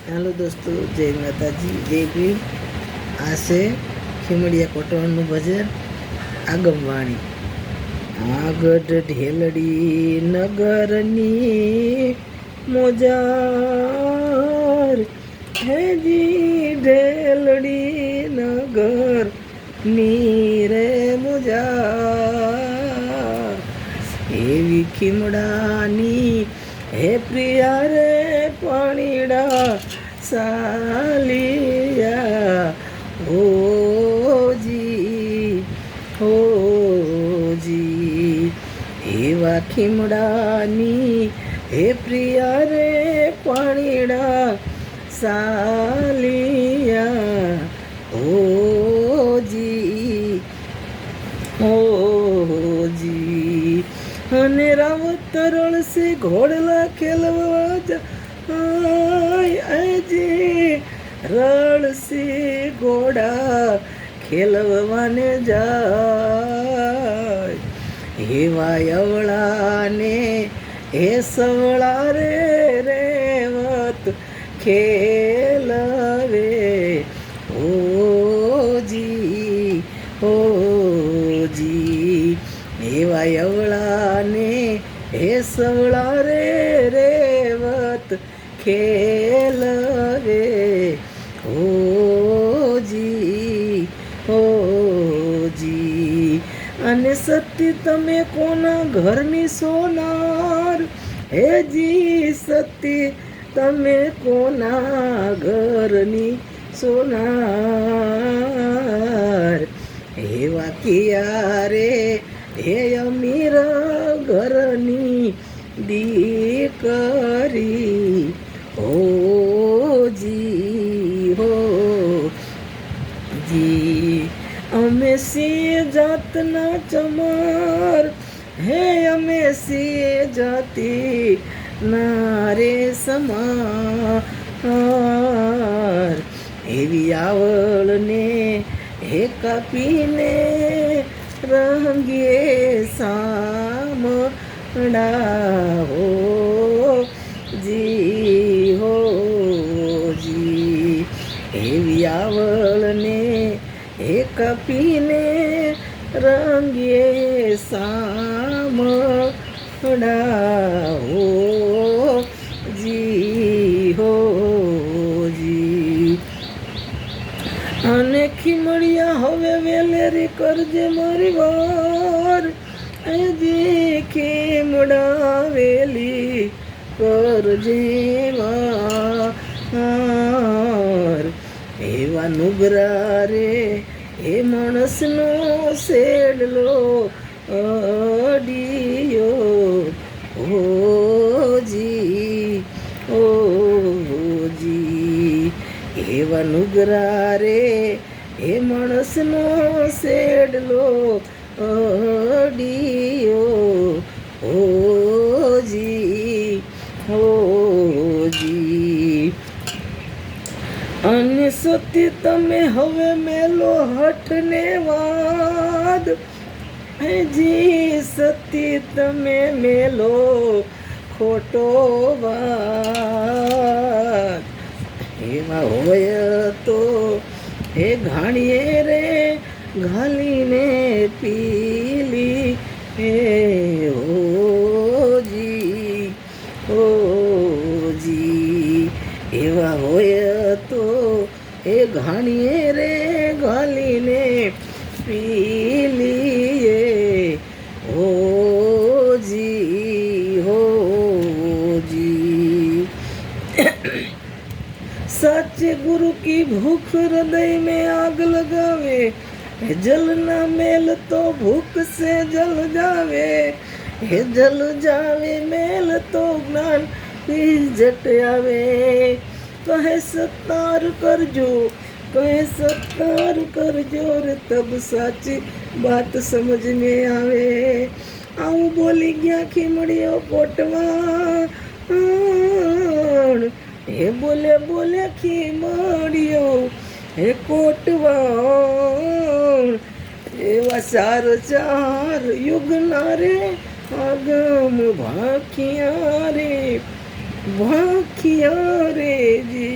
Hello दोस्तों, जय माता जी, जय भीम। आ से खीमड़िया कोटवाणનું ભજન આગમવાણી। આગઢ ઢેલડી નગરની મોજાર, હેજી ઢેલડી નગરની રે મોજાર, એવી ખીમડાની હે પ્રિયા રે પાણીડા સાલિયા, હોજી એવા ખીમડાની હે પ્રિયા રે પાણીડા સાલિયા, હોજી અને રાવત રળસે ઘોડલા ખેલવા જાય, રળસે ઘોડા ખેલવાને જાય, એવા અવળાને હે સવળા રે રેવત ખેલવે, હોજી એવા અવળાને હે સવળા રે રેવત ખેલવે, હોજી અને સતી તમે કોના ઘરની સોનાર, હેજી સતી તમે કોના ઘરની સોનાર, એવા કિયા રે હે અમીર ઘરની દીકરી, હોજી અમે સિંહ જાતના ચમાર, હે અમે સિંહ જાતિ નારે સમાર, એવી આવળને હે કાપીને રંગીએ સામડા, હોજી એવી આવળને હે કાપીને રંગીએ સામડા, હોજી અને ખીમડિયા હવે વેલેરી કરજે મારી વાર, હજી ખીમડા વેલી કરજે વાર, એવા નુગરા રે એ માણસનો શેડલો અડિયો, હોજી એવા નુગરા રે એ માણસનો શેડલો અડિયો, હોજી અને સતી તમે હવે મેલો હઠને વાદ, હેજી સતી તમે મેલો ખોટો વાદ, એવા હોય તો હે ઘાણીએ રે ઘાલીને પીલી, હે હોજી એવા હોય તો હે ઘાણીએ રે ઘાલીને પીલીએ, હોજી सच्चे गुरु की भूख हृदय में आग लगावे, जल ना मेल तो भूख से जल जावे, हे जल जावे मेल तो ज्ञान जट आवे, कहे सत्तार करजो, कहे सत्तार करजो रे तब साची बात समझ में आवे, आऊं बोली गया खीमड़ियो कोटवाण, हे बोले बोले खीमड़ियो हे कोटवाण, एवा चार चार युग नारे આગમ ભાખિયા રે जी।